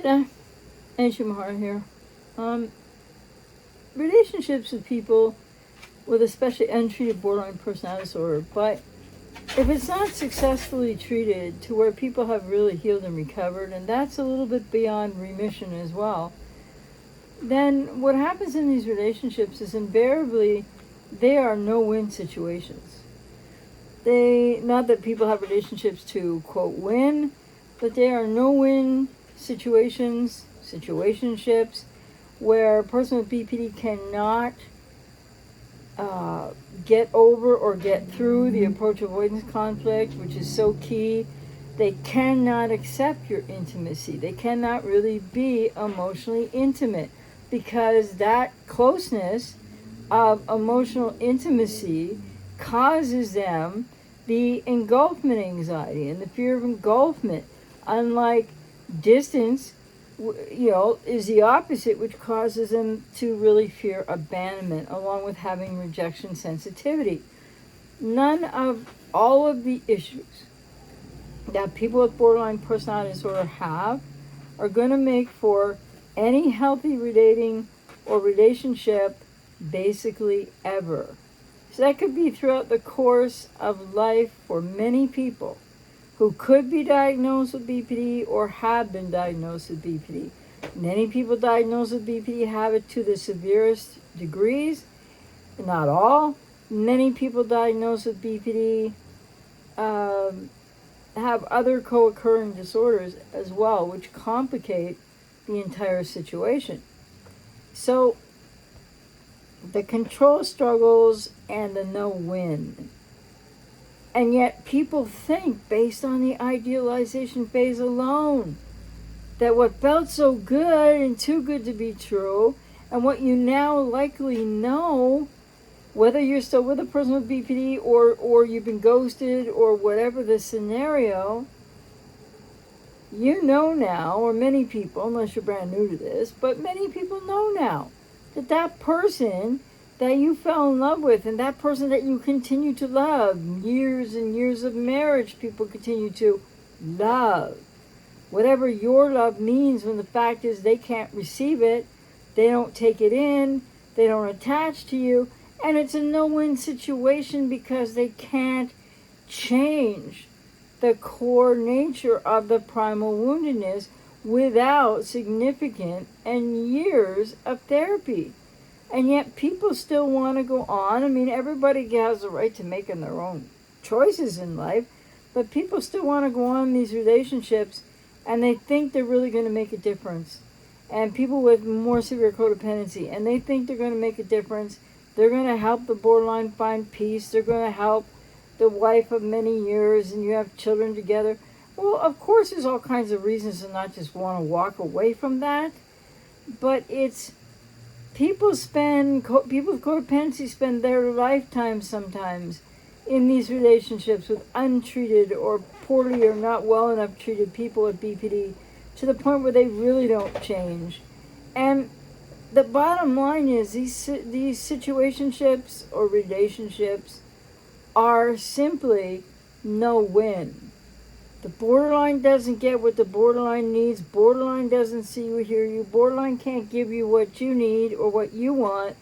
G'day, ajmahari here. Um, Relationships with people with especially untreated borderline personality disorder, but if it's not successfully treated to where people have really healed and recovered, and that's a little bit beyond remission as well, then what happens in these relationships is invariably they are no-win situations. Not that people have relationships to, quote, win, but they are no-win situationships, where a person with BPD cannot get over or get through the approach avoidance conflict, which is so key. They cannot accept your intimacy. They cannot really be emotionally intimate because that closeness of emotional intimacy causes them the engulfment anxiety and the fear of engulfment. Unlike distance, is the opposite, which causes them to really fear abandonment, along with having rejection sensitivity. None of all of the issues that people with borderline personality disorder have are going to make for any healthy relating or relationship basically ever. So that could be throughout the course of life for many people who could be diagnosed with BPD or have been diagnosed with BPD. Many people diagnosed with BPD have it to the severest degrees, not all. Many people diagnosed with BPD have other co-occurring disorders as well, which complicate the entire situation. So the control struggles and the no-win. And yet people think, based on the idealization phase alone, that what felt so good and too good to be true, and what you now likely know, whether you're still with a person with BPD or you've been ghosted or whatever the scenario, you know now, or many people, unless you're brand new to this, but many people know now that that person that you fell in love with and that person that you continue to love, years and years of marriage, people continue to love. Whatever your love means, when the fact is they can't receive it, they don't take it in, they don't attach to you, and it's a no-win situation because they can't change the core nature of the primal woundedness without significant and years of therapy. And yet people still want to go on. I mean, everybody has the right to making their own choices in life, but people still want to go on in these relationships and they think they're really going to make a difference. And people with more severe codependency, and they think they're going to make a difference. They're going to help the borderline find peace. They're going to help the wife of many years, and you have children together. Well, of course, there's all kinds of reasons to not just want to walk away from that. But it's people with codependency spend their lifetime sometimes in these relationships with untreated or poorly or not well enough treated people with BPD, to the point where they really don't change. And the bottom line is these situationships or relationships are simply no win. The borderline doesn't get what the borderline needs. Borderline doesn't see or hear you. Borderline can't give you what you need or what you want.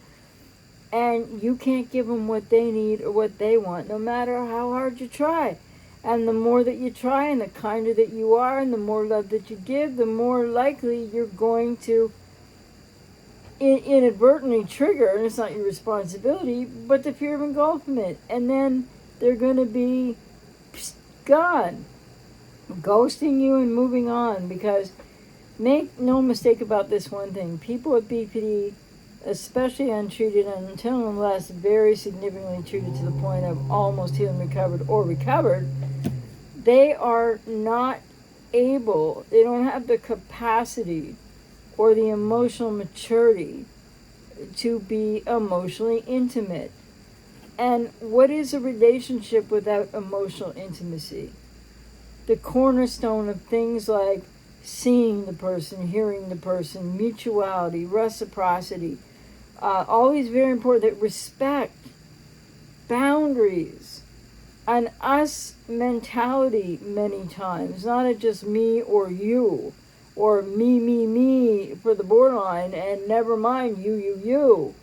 And you can't give them what they need or what they want, no matter how hard you try. And the more that you try and the kinder that you are and the more love that you give, the more likely you're going to inadvertently trigger, and it's not your responsibility, but the fear of engulfment. And then they're going to be gone, ghosting you and moving on. Because make no mistake about this one thing, people with BPD, especially untreated and until unless very significantly treated to the point of almost healed and recovered or recovered, they are not able, they don't have the capacity or the emotional maturity to be emotionally intimate. And what is a relationship without emotional intimacy? The cornerstone of things like seeing the person, hearing the person, mutuality, reciprocity, always very important, that respect, boundaries, an us mentality many times, not a just me or you, or me for the borderline, and never mind you.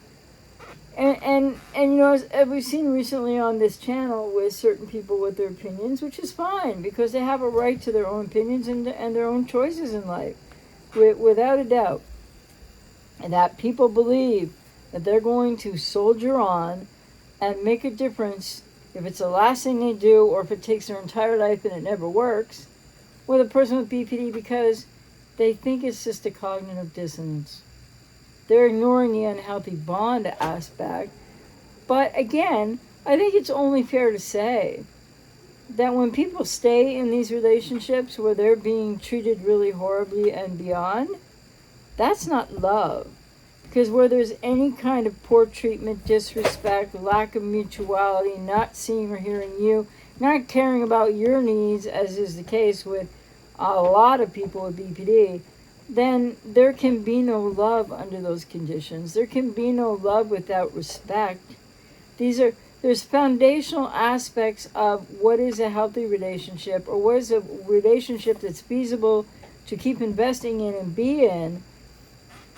And you know, as we've seen recently on this channel with certain people with their opinions, which is fine because they have a right to their own opinions and their own choices in life, without a doubt. And that people believe that they're going to soldier on and make a difference if it's the last thing they do or if it takes their entire life and it never works with a person with BPD because they think it's just a cognitive dissonance. They're ignoring the unhealthy bond aspect. But again, I think it's only fair to say that when people stay in these relationships where they're being treated really horribly and beyond, that's not love. Because where there's any kind of poor treatment, disrespect, lack of mutuality, not seeing or hearing you, not caring about your needs, as is the case with a lot of people with BPD, then there can be no love under those conditions. There can be no love without respect. There's foundational aspects of what is a healthy relationship, or what is a relationship that's feasible to keep investing in and be in.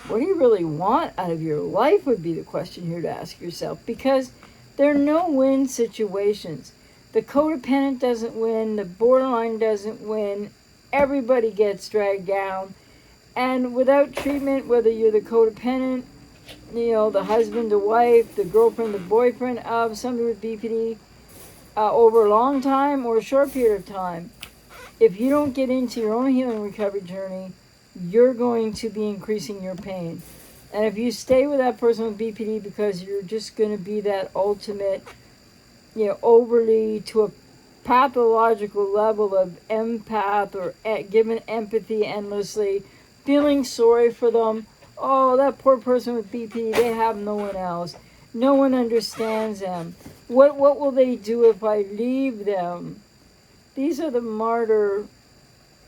What do you really want out of your life would be the question here to ask yourself, because there are no win situations. The codependent doesn't win, the borderline doesn't win, everybody gets dragged down. And without treatment, whether you're the codependent, you know, the husband, the wife, the girlfriend, the boyfriend of somebody with BPD, over a long time or a short period of time, if you don't get into your own healing recovery journey, you're going to be increasing your pain. And if you stay with that person with BPD because you're just going to be that ultimate, you know, overly to a pathological level of empath or giving empathy endlessly, feeling sorry for them. Oh, that poor person with BPD, they have no one else. No one understands them. What will they do if I leave them? These are the martyr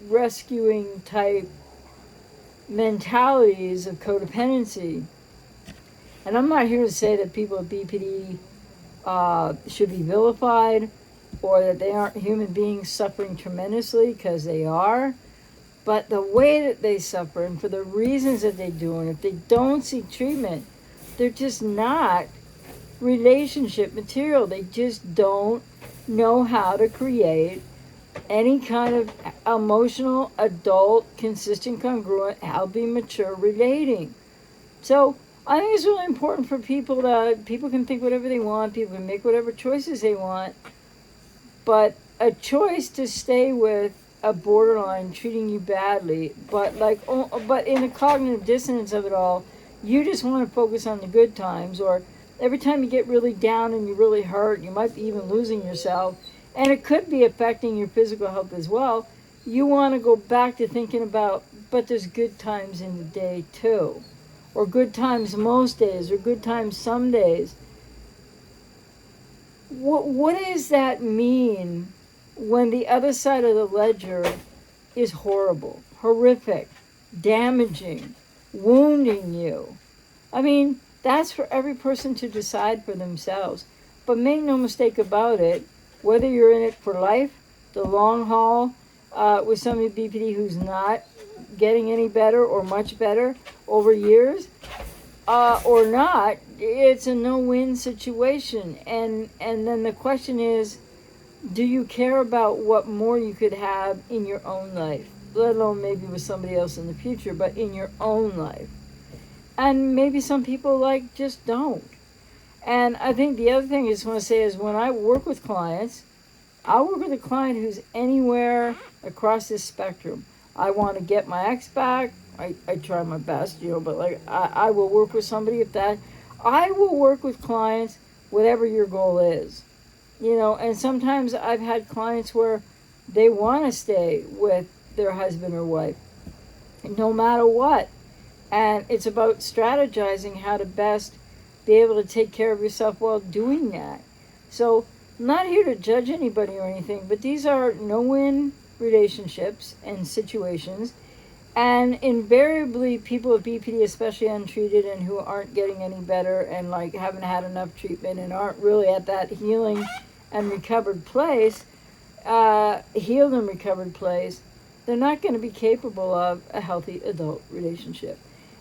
rescuing type mentalities of codependency. And I'm not here to say that people with BPD should be vilified or that they aren't human beings suffering tremendously, because they are. But the way that they suffer and for the reasons that they do, and if they don't seek treatment, they're just not relationship material. They just don't know how to create any kind of emotional, adult, consistent, congruent, healthy, mature relating. So I think it's really important for people that people can think whatever they want, people can make whatever choices they want, but a choice to stay with a borderline treating you badly, but but in the cognitive dissonance of it all, you just want to focus on the good times, or every time you get really down and you really hurt, you might be even losing yourself, and it could be affecting your physical health as well. You want to go back to thinking about, but there's good times in the day too, or good times most days, or good times some days. What does that mean when the other side of the ledger is horrible, horrific, damaging, wounding you? I mean, that's for every person to decide for themselves. But make no mistake about it, whether you're in it for life, the long haul, with somebody with BPD who's not getting any better or much better over years, or not, it's a no-win situation. And then the question is, do you care about what more you could have in your own life, let alone maybe with somebody else in the future, but in your own life? And maybe some people just don't. And I think the other thing I just want to say is, when I work with clients, I work with a client who's anywhere across this spectrum. I want to get my ex back. I try my best, but I will work with somebody I will work with clients, whatever your goal is. And sometimes I've had clients where they want to stay with their husband or wife, no matter what. And it's about strategizing how to best be able to take care of yourself while doing that. So I'm not here to judge anybody or anything, but these are no-win relationships and situations. And invariably, people with BPD, especially untreated and who aren't getting any better and haven't had enough treatment and aren't really at that healing and recovered place, healed and recovered place, they're not going to be capable of a healthy adult relationship.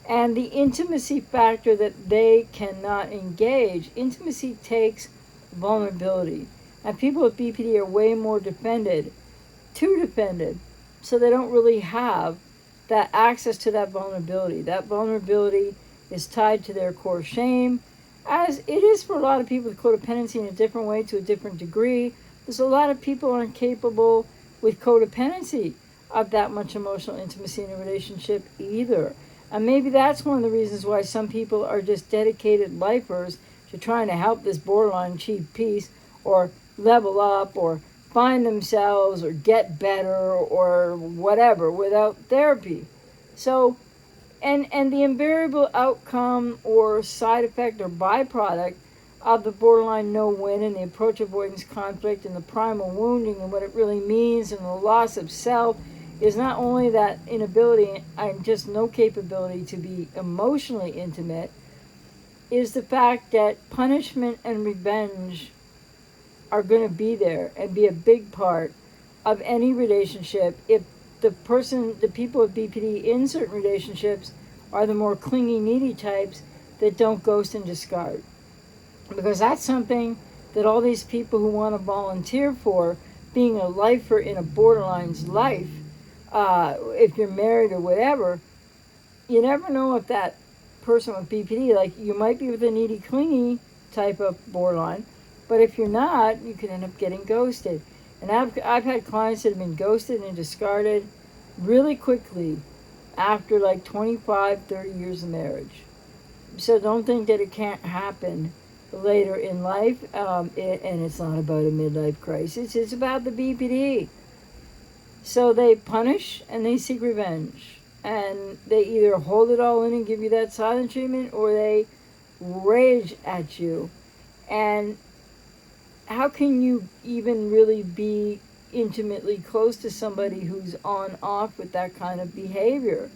And the intimacy factor that they cannot engage, intimacy takes vulnerability. And people with BPD are way more too dependent, so they don't really have that access to that vulnerability. That vulnerability is tied to their core shame, as it is for a lot of people with codependency in a different way to a different degree. There's a lot of people aren't capable with codependency of that much emotional intimacy in a relationship either. And maybe that's one of the reasons why some people are just dedicated lifers to trying to help this borderline achieve peace or level up or find themselves or get better or whatever without therapy. So, and the invariable outcome or side effect or byproduct of the borderline no-win and the approach avoidance conflict and the primal wounding and what it really means and the loss of self is not only that inability and just no capability to be emotionally intimate, is the fact that punishment and revenge are going to be there and be a big part of any relationship if the people with BPD in certain relationships are the more clingy, needy types that don't ghost and discard. Because that's something that all these people who want to volunteer for, being a lifer in a borderline's life, if you're married or whatever, you never know if that person with BPD, like you might be with a needy, clingy type of borderline, but if you're not, you could end up getting ghosted. And I've had clients that have been ghosted and discarded really quickly after like 25, 30 years of marriage. So don't think that it can't happen later in life. And it's not about a midlife crisis. It's about the BPD. So they punish and they seek revenge. And they either hold it all in and give you that silent treatment, or they rage at you. And how can you even really be intimately close to somebody who's on off with that kind of behavior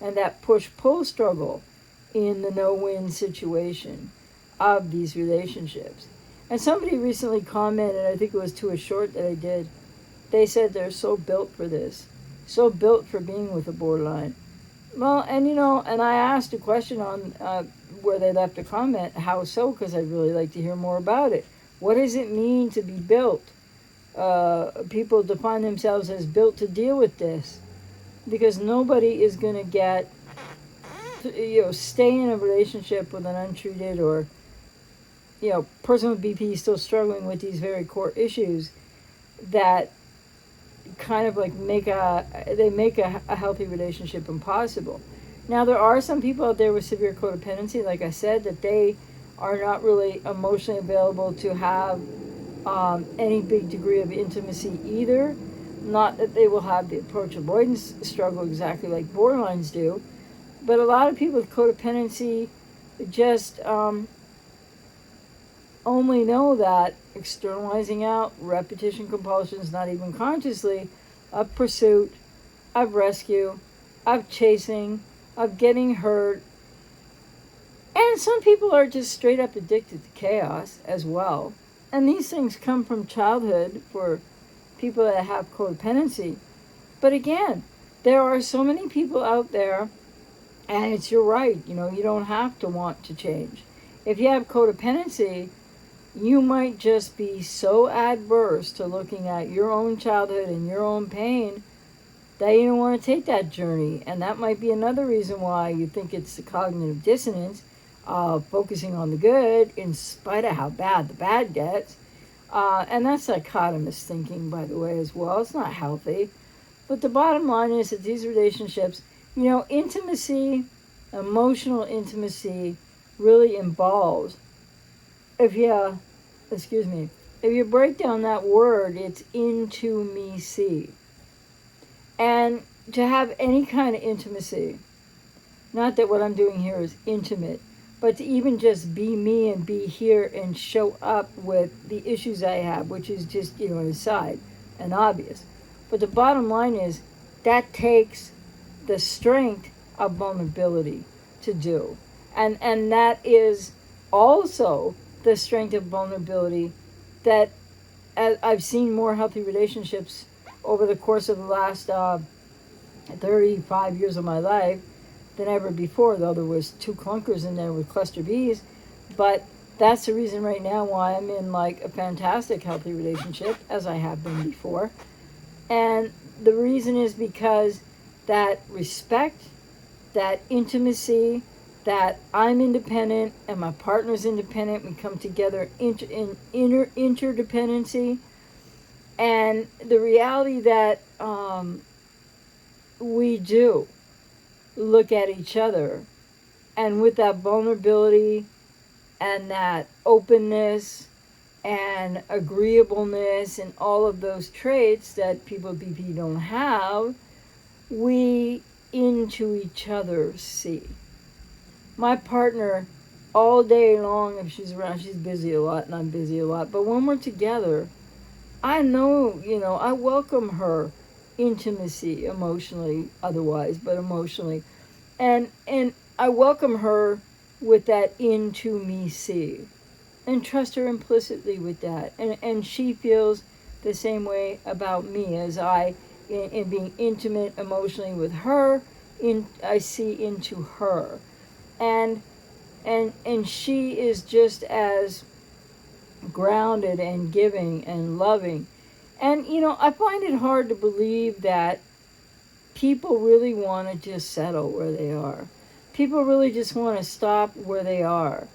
and that push-pull struggle in the no-win situation of these relationships? And somebody recently commented, I think it was to a short that I did, they said they're so built for this, so built for being with a borderline. Well, and and I asked a question on where they left a comment, how so, because I'd really like to hear more about it. What does it mean to be built? People define themselves as built to deal with this, because nobody is going to stay in a relationship with an untreated or, person with BP still struggling with these very core issues that kind of like make a healthy relationship impossible. Now, there are some people out there with severe codependency, like I said, that they are not really emotionally available to have any big degree of intimacy either. Not that they will have the approach avoidance struggle exactly like borderlines do, but a lot of people with codependency just only know that externalizing out, repetition compulsions, not even consciously, of pursuit, of rescue, of chasing, of getting hurt. And some people are just straight up addicted to chaos as well. And these things come from childhood for people that have codependency. But again, there are so many people out there, and it's your right, you don't have to want to change. If you have codependency, you might just be so adverse to looking at your own childhood and your own pain that you don't want to take that journey. And that might be another reason why you think it's the cognitive dissonance of focusing on the good in spite of how bad the bad gets. And that's dichotomous thinking, by the way, as well. It's not healthy. But the bottom line is that these relationships, intimacy, emotional intimacy really involves, if you break down that word, it's into me see. And to have any kind of intimacy, not that what I'm doing here is intimate, but to even just be me and be here and show up with the issues I have, which is just, an aside and obvious. But the bottom line is that takes the strength of vulnerability to do. And that is also the strength of vulnerability that I've seen more healthy relationships over the course of the last 35 years of my life than ever before, though there was two clunkers in there with cluster Bs. But that's the reason right now why I'm in like a fantastic healthy relationship, as I have been before. And the reason is because that respect, that intimacy, that I'm independent and my partner's independent, we come together in inner interdependency, and the reality that we do look at each other, and with that vulnerability and that openness and agreeableness and all of those traits that people with BPD don't have, we into each other see. My partner, all day long, if she's around, she's busy a lot and I'm busy a lot, but when we're together, I know, I welcome her intimacy, emotionally, otherwise, but emotionally. And I welcome her with that into me see, and trust her implicitly with that. And she feels the same way about me as I, in being intimate emotionally with her, I see into her. And she is just as grounded and giving and loving. And I find it hard to believe that people really want to just settle where they are. People really just want to stop where they are.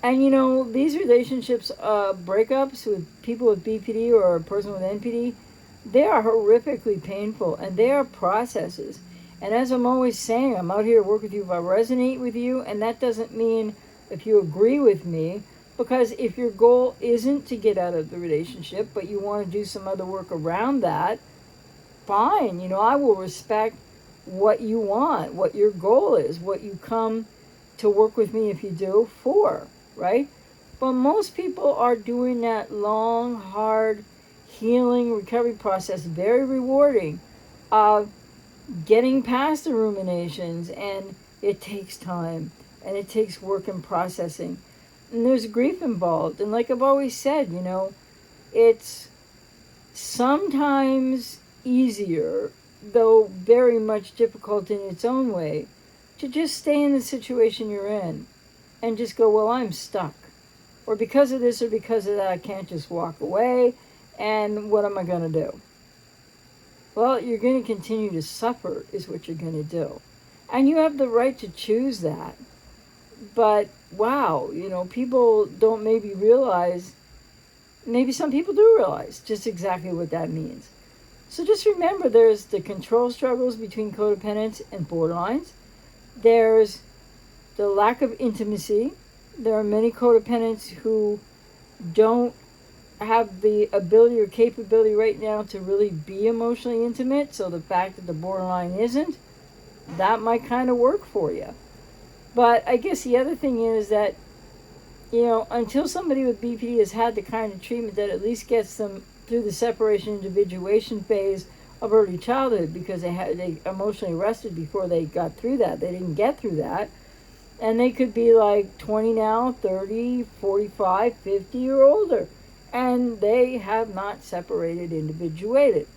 And these relationships, breakups with people with BPD or a person with NPD, they are horrifically painful, and they are processes. And as I'm always saying, I'm out here to work with you if I resonate with you, and that doesn't mean if you agree with me, because if your goal isn't to get out of the relationship, but you want to do some other work around that, fine. I will respect what you want, what your goal is, what you come to work with me, if you do, for, right? But most people are doing that long, hard healing recovery process, very rewarding, of getting past the ruminations, and it takes time, and it takes work and processing, and there's grief involved. And like I've always said, it's sometimes easier, though very much difficult in its own way, to just stay in the situation you're in and just go, well, I'm stuck. Or because of this or because of that, I can't just walk away. And what am I going to do? Well, you're going to continue to suffer is what you're going to do. And you have the right to choose that. But wow, people don't maybe realize, maybe some people do realize just exactly what that means. So just remember, there's the control struggles between codependents and borderlines. There's the lack of intimacy. There are many codependents who don't have the ability or capability right now to really be emotionally intimate. So the fact that the borderline isn't, that might kind of work for you. But I guess the other thing is that, until somebody with BPD has had the kind of treatment that at least gets them through the separation individuation phase of early childhood, because they emotionally rested before they got through that. They didn't get through that. And they could be like 20 now, 30, 45, 50 or older. And they have not separated, individuated.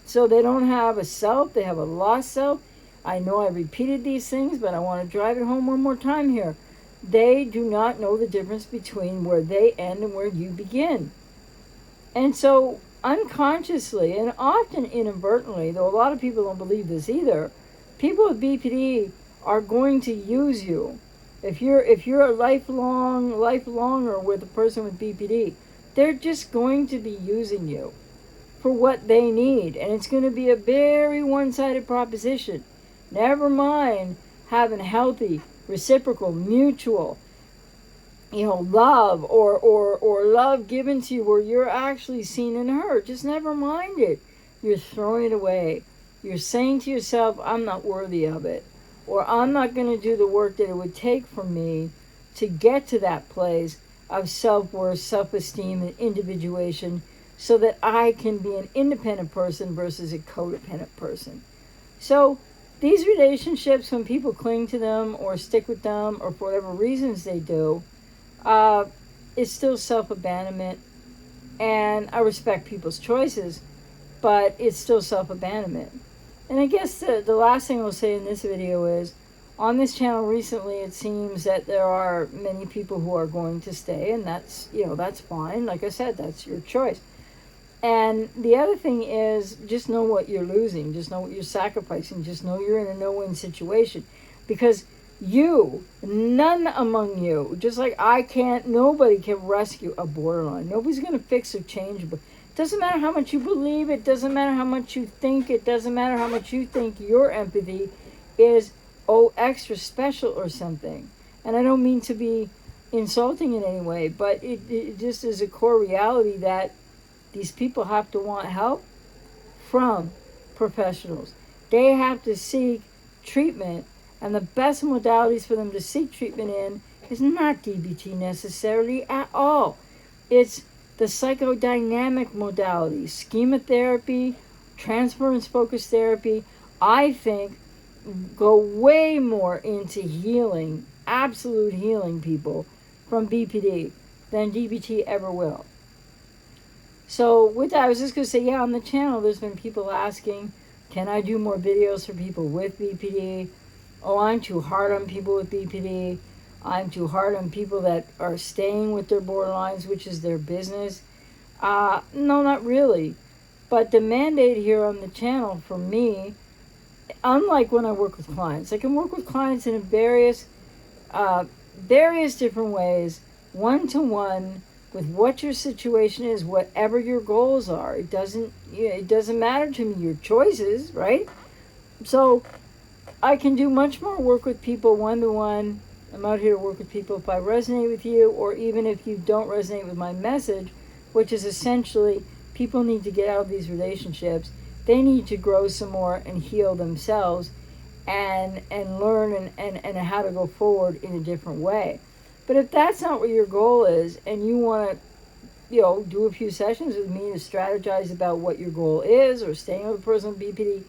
So they don't have a self, they have a lost self. I know I repeated these things, but I want to drive it home one more time here. They do not know the difference between where they end and where you begin. And so unconsciously, and often inadvertently, though a lot of people don't believe this either, people with BPD are going to use you. If you're a lifelonger with a person with BPD, they're just going to be using you for what they need, and it's going to be a very one-sided proposition. Never mind having healthy, reciprocal, mutual, love or love given to you where you're actually seen and heard. Just never mind it. You're throwing it away. You're saying to yourself, I'm not worthy of it. Or I'm not going to do the work that it would take for me to get to that place of self-worth, self-esteem, and individuation so that I can be an independent person versus a codependent person. So these relationships, when people cling to them or stick with them or for whatever reasons they do, it's still self-abandonment. And I respect people's choices, but it's still self-abandonment. And I guess the last thing I'll say in this video is, on this channel recently, it seems that there are many people who are going to stay, and that's, that's fine. Like I said, that's your choice. And the other thing is, just know what you're losing. Just know what you're sacrificing. Just know you're in a no-win situation. Because none among you, just like nobody can rescue a borderline. Nobody's going to fix or change. It doesn't matter how much you believe. It doesn't matter how much you think. It doesn't matter how much you think your empathy is, extra special or something. And I don't mean to be insulting in any way, but it just is a core reality that these people have to want help from professionals. They have to seek treatment, and the best modalities for them to seek treatment in is not DBT necessarily at all. It's the psychodynamic modalities, schema therapy, transference-focused therapy, I think, go way more into healing, absolute healing people from BPD than DBT ever will. So with that, I was just going to say, on the channel, there's been people asking, can I do more videos for people with BPD? Oh, I'm too hard on people with BPD. I'm too hard on people that are staying with their borderlines, which is their business. No, not really. But the mandate here on the channel for me, unlike when I work with clients, I can work with clients in various different ways, one-to-one, with what your situation is, whatever your goals are. It doesn't matter to me your choices, right? So I can do much more work with people one-to-one. I'm out here to work with people if I resonate with you, or even if you don't resonate with my message, which is essentially people need to get out of these relationships. They need to grow some more and heal themselves and learn and how to go forward in a different way. But if that's not what your goal is, and you want to, do a few sessions with me to strategize about what your goal is, or staying with a person with BPD,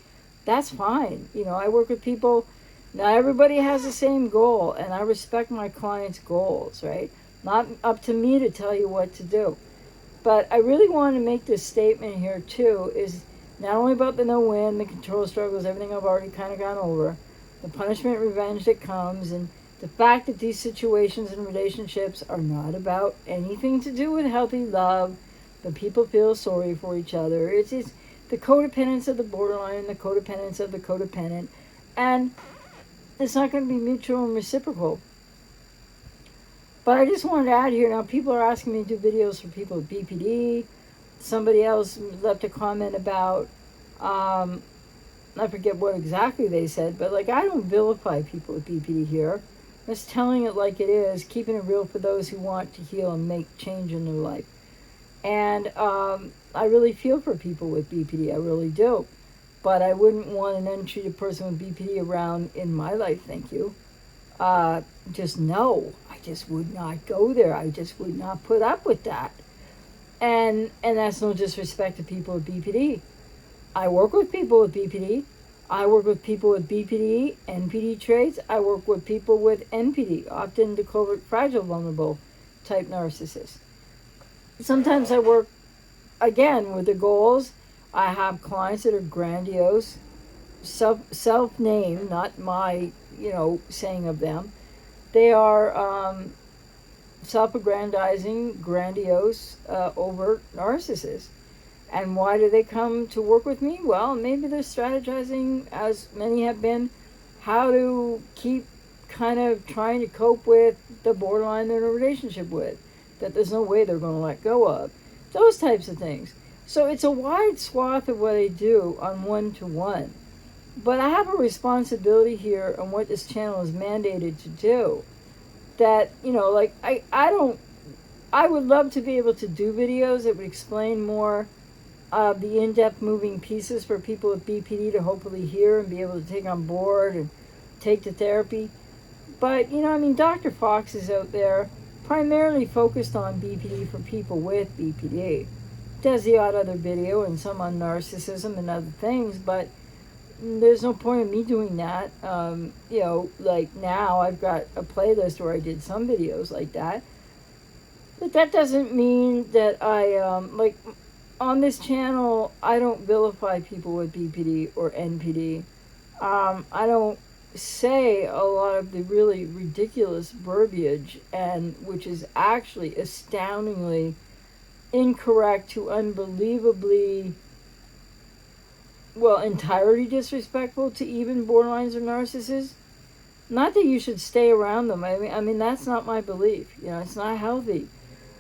that's fine. I work with people. Not everybody has the same goal, and I respect my clients' goals, right? Not up to me to tell you what to do. But I really want to make this statement here, too, is not only about the no-win, the control struggles, everything I've already kind of gone over, the punishment, revenge that comes, and the fact that these situations and relationships are not about anything to do with healthy love, but people feel sorry for each other. It's the codependence of the borderline, the codependence of the codependent, and it's not going to be mutual and reciprocal. But I just wanted to add here, now people are asking me to do videos for people with BPD. Somebody else left a comment about, I forget what exactly they said, but I don't vilify people with BPD here. Just telling it like it is, keeping it real for those who want to heal and make change in their life. And I really feel for people with BPD, I really do. But I wouldn't want an untreated person with BPD around in my life, thank you. Just no, I just would not go there. I just would not put up with that. And that's no disrespect to people with BPD. I work with people with BPD. I work with people with BPD, NPD traits. I work with people with NPD, often the covert, fragile, vulnerable type narcissists. Sometimes I work, again, with the goals. I have clients that are grandiose, self-named, not my, saying of them. They are self-aggrandizing, grandiose, overt narcissists. And why do they come to work with me? Well, maybe they're strategizing, as many have been, how to keep kind of trying to cope with the borderline they're in a relationship with, that there's no way they're going to let go of. Those types of things. So it's a wide swath of what I do on one-to-one. But I have a responsibility here on what this channel is mandated to do. That, I would love to be able to do videos that would explain more of the in-depth moving pieces for people with BPD to hopefully hear and be able to take on board and take to therapy. But, Dr. Fox is out there primarily focused on BPD for people with BPD. Does the odd other video and some on narcissism and other things, but there's no point in me doing that. Now I've got a playlist where I did some videos like that. But that doesn't mean that I, on this channel, I don't vilify people with BPD or NPD. I don't say a lot of the really ridiculous verbiage, and which is actually astoundingly incorrect to unbelievably, well, entirely disrespectful to even borderlines or narcissists. Not that you should stay around them. I mean that's not my belief. It's not healthy.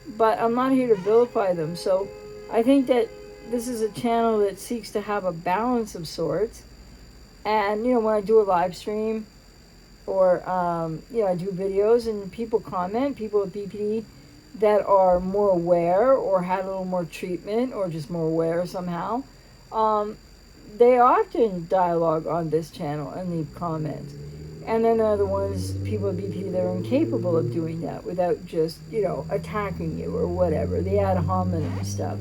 But I'm not here to vilify them. So I think that this is a channel that seeks to have a balance of sorts. And when I do a live stream, or I do videos and people comment, people with BPD that are more aware or had a little more treatment or just more aware somehow, they often dialogue on this channel and leave comments. And then there are the ones, people with BPD, that are incapable of doing that without just, attacking you or whatever, the ad hominem stuff.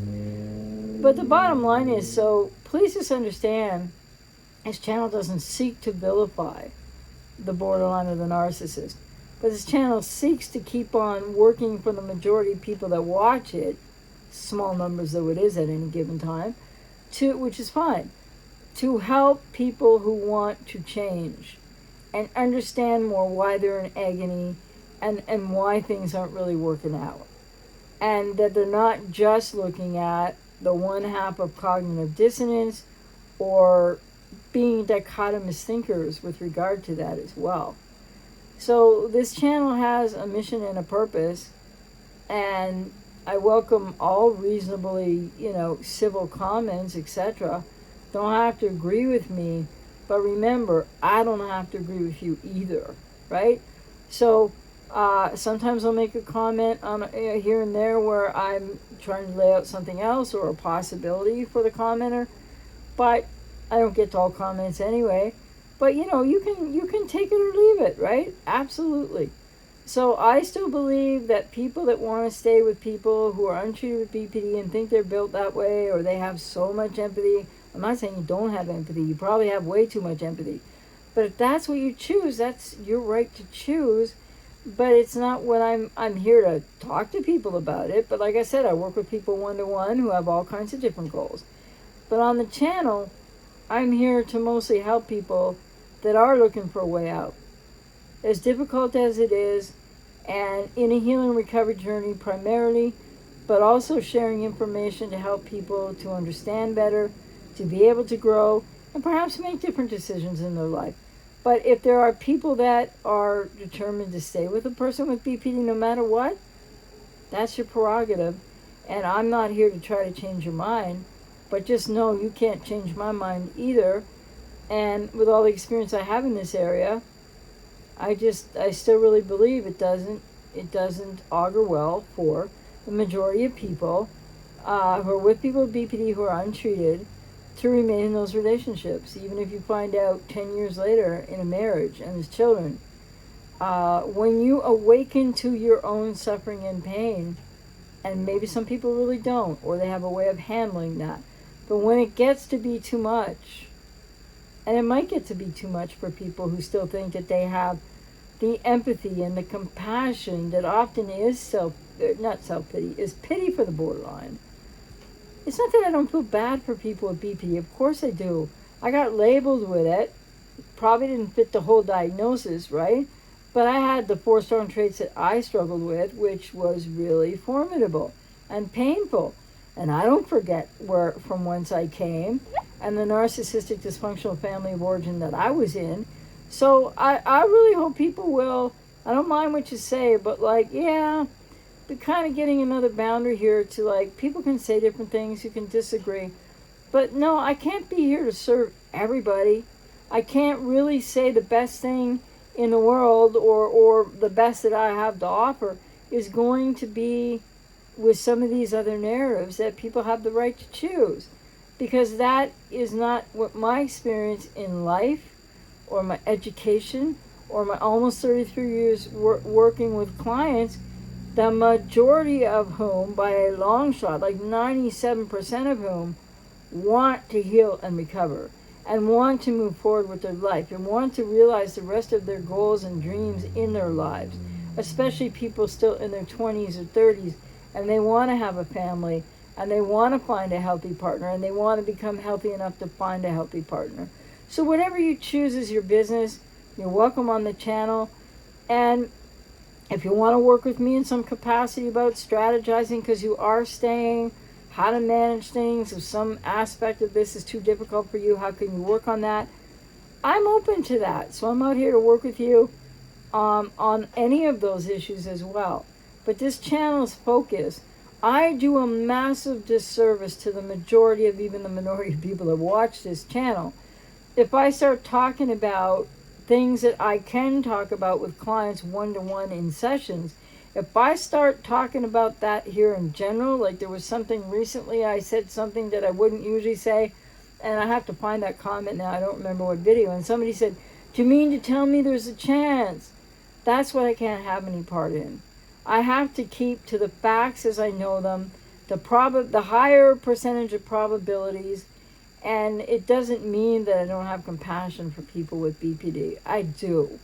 But the bottom line is, so please just understand, this channel doesn't seek to vilify the borderline or the narcissist. But this channel seeks to keep on working for the majority of people that watch it, small numbers though it is at any given time, which is fine, to help people who want to change and understand more why they're in agony and why things aren't really working out. And that they're not just looking at the one half of cognitive dissonance or being dichotomous thinkers with regard to that as well. So this channel has a mission and a purpose, and I welcome all reasonably, civil comments, etc. Don't have to agree with me, but remember, I don't have to agree with you either, right? So sometimes I'll make a comment on here and there where I'm trying to lay out something else or a possibility for the commenter, but I don't get to all comments anyway. But you can take it or leave it, right? Absolutely. So I still believe that people that want to stay with people who are untreated with BPD and think they're built that way, or they have so much empathy. I'm not saying you don't have empathy. You probably have way too much empathy. But if that's what you choose, that's your right to choose. But it's not what I'm here to talk to people about it. But like I said, I work with people one-to-one who have all kinds of different goals. But on the channel, I'm here to mostly help people that are looking for a way out. As difficult as it is, and in a healing recovery journey primarily, but also sharing information to help people to understand better, to be able to grow, and perhaps make different decisions in their life. But if there are people that are determined to stay with a person with BPD no matter what, that's your prerogative. And I'm not here to try to change your mind, but just know you can't change my mind either. And with all the experience I have in this area, I still really believe it doesn't augur well for the majority of people who are with people with BPD who are untreated to remain in those relationships, even if you find out 10 years later in a marriage and there's children. When you awaken to your own suffering and pain, and maybe some people really don't, or they have a way of handling that, but when it gets to be too much, and it might get to be too much for people who still think that they have the empathy and the compassion that often is not self-pity, is pity for the borderline. It's not that I don't feel bad for people with BPD. Of course I do. I got labeled with it. Probably didn't fit the whole diagnosis, right? But I had the 4 strong traits that I struggled with, which was really formidable and painful. And I don't forget from whence I came and the narcissistic dysfunctional family of origin that I was in. So I really hope people will, I don't mind what you say, but but kind of getting another boundary here to people can say different things, you can disagree. But no, I can't be here to serve everybody. I can't really say the best thing in the world or the best that I have to offer is going to be with some of these other narratives that people have the right to choose. Because that is not what my experience in life or my education or my almost 33 years working with clients, the majority of whom, by a long shot, 97% of whom, want to heal and recover and want to move forward with their life and want to realize the rest of their goals and dreams in their lives, especially people still in their 20s or 30s, and they want to have a family and they want to find a healthy partner, and they want to become healthy enough to find a healthy partner. So whatever you choose is your business. You're welcome on the channel. And if you want to work with me in some capacity about strategizing because you are staying, how to manage things, if some aspect of this is too difficult for you, how can you work on that? I'm open to that. So I'm out here to work with you on any of those issues as well. But this channel's focus, I do a massive disservice to the majority of even the minority of people that watch this channel if I start talking about things that I can talk about with clients one-to-one in sessions. If I start talking about that here in general, like there was something recently, I said something that I wouldn't usually say, and I have to find that comment now, I don't remember what video, and somebody said, do you mean to tell me there's a chance? That's what I can't have any part in. I have to keep to the facts as I know them, the higher percentage of probabilities, and it doesn't mean that I don't have compassion for people with BPD. I do.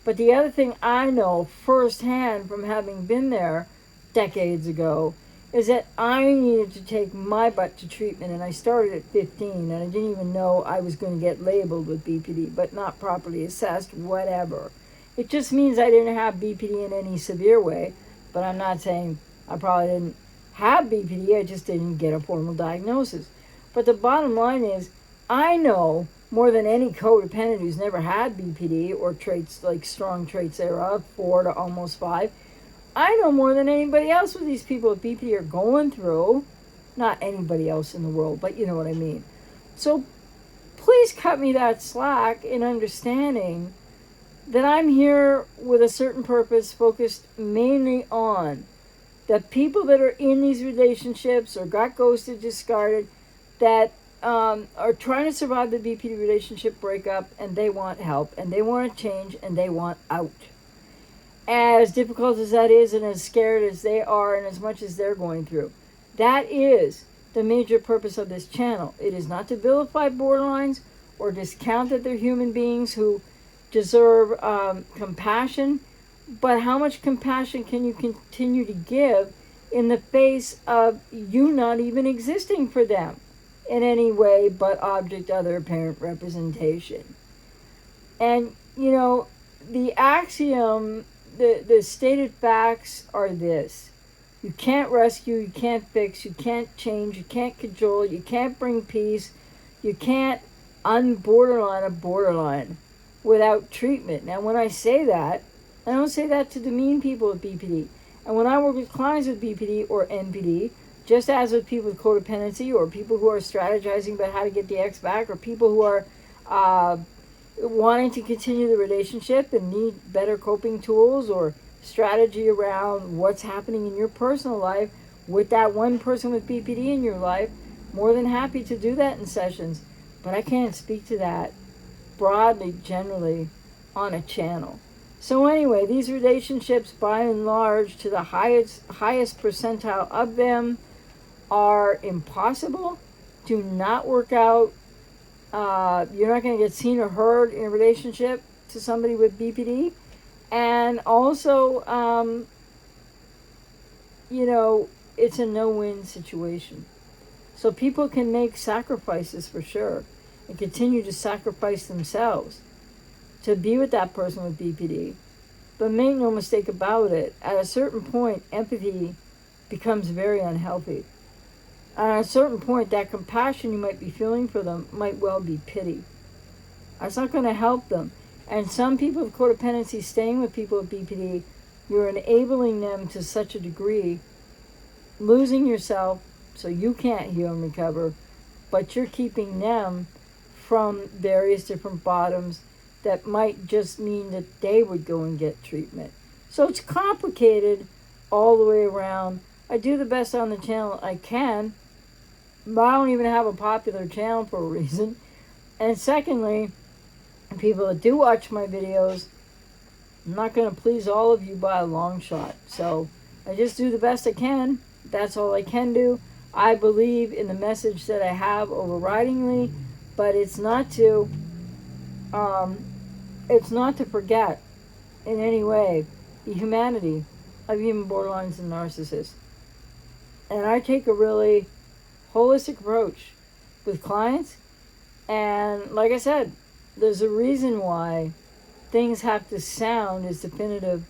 But the other thing I know firsthand from having been there decades ago is that I needed to take my butt to treatment, and I started at 15, and I didn't even know I was going to get labeled with BPD, but not properly assessed, whatever. It just means I didn't have BPD in any severe way, but I'm not saying I probably didn't have BPD, I just didn't get a formal diagnosis. But the bottom line is, I know more than any codependent who's never had BPD or traits like strong traits thereof, 4 to almost 5. I know more than anybody else what these people with BPD are going through. Not anybody else in the world, but you know what I mean. So please cut me that slack in understanding that I'm here with a certain purpose focused mainly on the people that are in these relationships or got ghosted, discarded, that are trying to survive the BPD relationship breakup, and they want help, and they want to change, and they want out. As difficult as that is, and as scared as they are, and as much as they're going through. That is the major purpose of this channel. It is not to vilify borderlines or discount that they're human beings who deserve compassion, but how much compassion can you continue to give in the face of you not even existing for them in any way but object other apparent representation? And you know, the axiom, the stated facts are this: you can't rescue, you can't fix, you can't change, you can't cajole, you can't bring peace, you can't unborderline a borderline without treatment. Now when I say that, I don't say that to demean people with BPD. And when I work with clients with BPD or NPD, just as with people with codependency or people who are strategizing about how to get the ex back, or people who are wanting to continue the relationship and need better coping tools or strategy around what's happening in your personal life with that one person with BPD in your life, more than happy to do that in sessions. But I can't speak to that broadly, generally, on a channel. So anyway, these relationships, by and large, to the highest percentile of them, are impossible, do not work out. You're not going to get seen or heard in a relationship to somebody with BPD. And also, you know, it's a no-win situation. So people can make sacrifices for sure and continue to sacrifice themselves to be with that person with BPD. But make no mistake about it, at a certain point, empathy becomes very unhealthy. At a certain point, that compassion you might be feeling for them might well be pity. That's not going to help them. And some people with codependency, staying with people with BPD, you're enabling them to such a degree, losing yourself so you can't heal and recover, but you're keeping them from various different bottoms that might just mean that they would go and get treatment. So it's complicated all the way around. I do the best on the channel I can, but I don't even have a popular channel for a reason. And secondly, people that do watch my videos, I'm not going to please all of you by a long shot. So I just do the best I can. That's all I can do. I believe in the message that I have overridingly, but it's not to forget in any way the humanity of human borderlines and narcissists. And I take a really holistic approach with clients. And like I said, there's a reason why things have to sound as definitive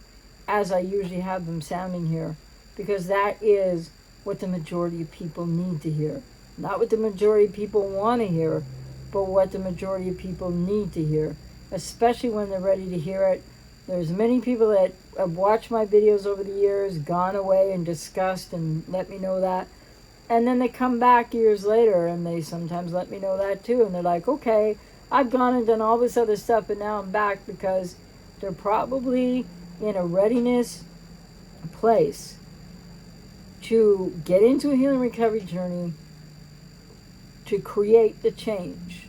as I usually have them sounding here, because that is what the majority of people need to hear. Not what the majority of people want to hear, but what the majority of people need to hear, especially when they're ready to hear it. There's many people that have watched my videos over the years, gone away and discussed and let me know that. And then they come back years later and they sometimes let me know that too. And they're like, okay, I've gone and done all this other stuff, but now I'm back, because they're probably in a readiness place to get into a healing recovery journey to create the change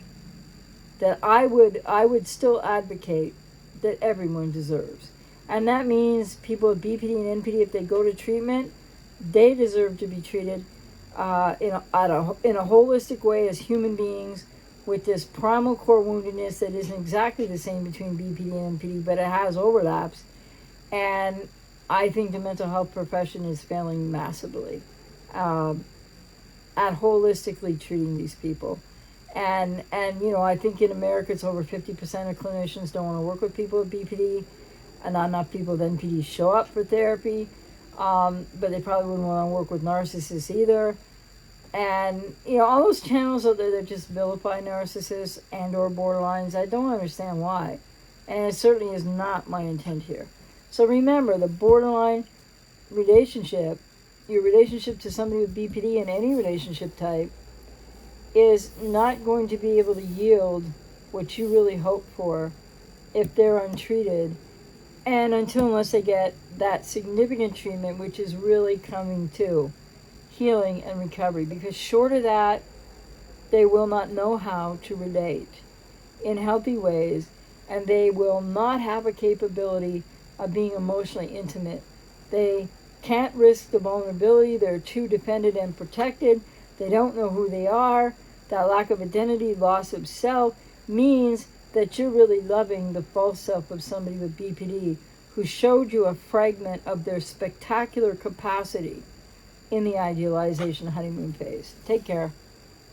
that I would still advocate that everyone deserves. And that means people with BPD and NPD, if they go to treatment, they deserve to be treated in a holistic way as human beings, with this primal core woundedness that isn't exactly the same between BPD and NPD, but it has overlaps. And I think the mental health profession is failing massively at holistically treating these people. And I think in America it's over 50% of clinicians don't want to work with people with BPD, and not enough people with NPD show up for therapy. But they probably wouldn't want to work with narcissists either. And all those channels out there that just vilify narcissists and or borderlines, I don't understand why. And it certainly is not my intent here. So remember, the borderline relationship, your relationship to somebody with BPD in any relationship type, is not going to be able to yield what you really hope for if they're untreated, and unless they get that significant treatment, which is really coming to healing and recovery, because short of that, they will not know how to relate in healthy ways, and they will not have a capability of being emotionally intimate. They can't risk the vulnerability. They're too dependent and protected. They don't know who they are. That lack of identity, loss of self, means that you're really loving the false self of somebody with BPD who showed you a fragment of their spectacular capacity in the idealization honeymoon phase. Take care.